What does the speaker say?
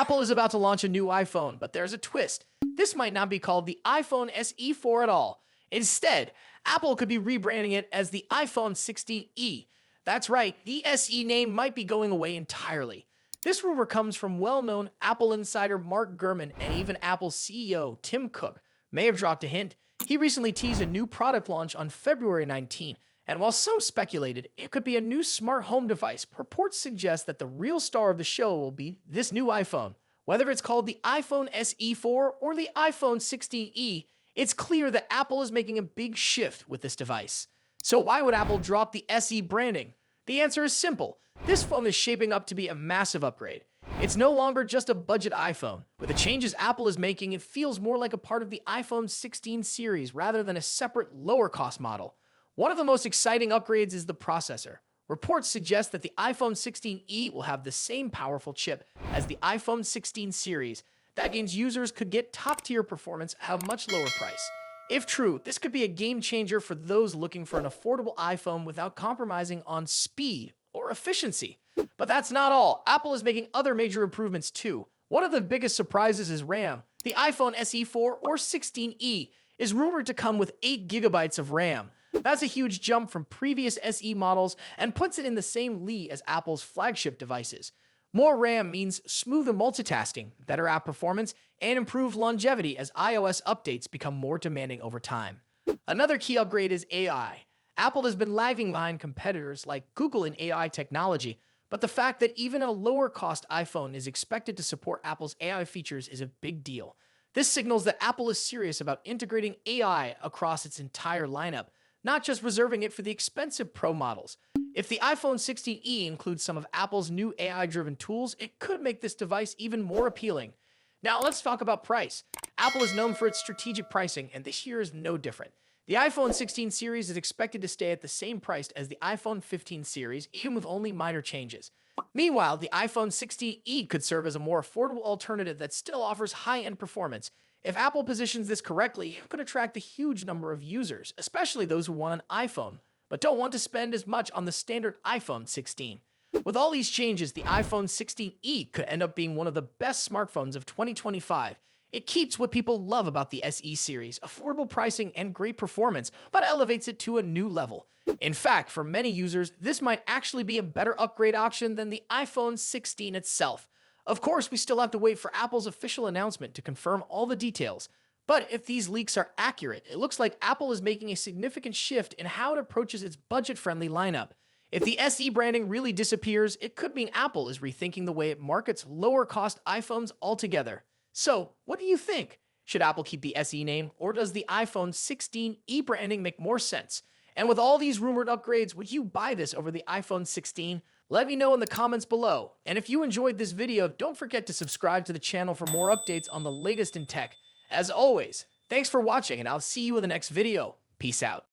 Apple is about to launch a new iPhone, but there's a twist. This might not be called the iPhone SE4 at all. Instead, Apple could be rebranding it as the iPhone 16e. That's right, the SE name might be going away entirely. This rumor comes from well-known Apple insider Mark Gurman, and even Apple's CEO Tim Cook may have dropped a hint. He recently teased a new product launch on February 19, and while some speculated it could be a new smart home device, reports suggest that the real star of the show will be this new iPhone. Whether it's called the iPhone SE4 or the iPhone 16e, it's clear that Apple is making a big shift with this device. So why would Apple drop the SE branding? The answer is simple. This phone is shaping up to be a massive upgrade. It's no longer just a budget iPhone. With the changes Apple is making, it feels more like a part of the iPhone 16 series rather than a separate, lower-cost model. One of the most exciting upgrades is the processor. Reports suggest that the iPhone 16e will have the same powerful chip as the iPhone 16 series. That means users could get top-tier performance at a much lower price. If true, this could be a game changer for those looking for an affordable iPhone without compromising on speed or efficiency. But that's not all. Apple is making other major improvements too. One of the biggest surprises is RAM. The iPhone SE4 or 16e is rumored to come with 8 gigabytes of RAM. That's a huge jump from previous SE models and puts it in the same league as Apple's flagship devices. More RAM means smoother multitasking, better app performance, and improved longevity as iOS updates become more demanding over time. Another key upgrade is AI. Apple has been lagging behind competitors like Google in AI technology, but the fact that even a lower-cost iPhone is expected to support Apple's AI features is a big deal. This signals that Apple is serious about integrating AI across its entire lineup, not just reserving it for the expensive Pro models. If the iPhone 16e includes some of Apple's new AI-driven tools, it could make this device even more appealing. Now let's talk about price. Apple is known for its strategic pricing, and this year is no different. The iPhone 16 series is expected to stay at the same price as the iPhone 15 series, even with only minor changes. Meanwhile, the iPhone 16e could serve as a more affordable alternative that still offers high-end performance. If Apple positions this correctly, it could attract a huge number of users, especially those who want an iPhone, but don't want to spend as much on the standard iPhone 16. With all these changes, the iPhone 16e could end up being one of the best smartphones of 2025. It keeps what people love about the SE series, affordable pricing and great performance, but elevates it to a new level. In fact, for many users, this might actually be a better upgrade option than the iPhone 16 itself. Of course, we still have to wait for Apple's official announcement to confirm all the details. But if these leaks are accurate, it looks like Apple is making a significant shift in how it approaches its budget-friendly lineup. If the SE branding really disappears, it could mean Apple is rethinking the way it markets lower-cost iPhones altogether. So, what do you think? Should Apple keep the SE name, or does the iPhone 16e branding make more sense? And with all these rumored upgrades, would you buy this over the iPhone 16? Let me know in the comments below. And if you enjoyed this video, don't forget to subscribe to the channel for more updates on the latest in tech. As always, thanks for watching, and I'll see you in the next video. Peace out.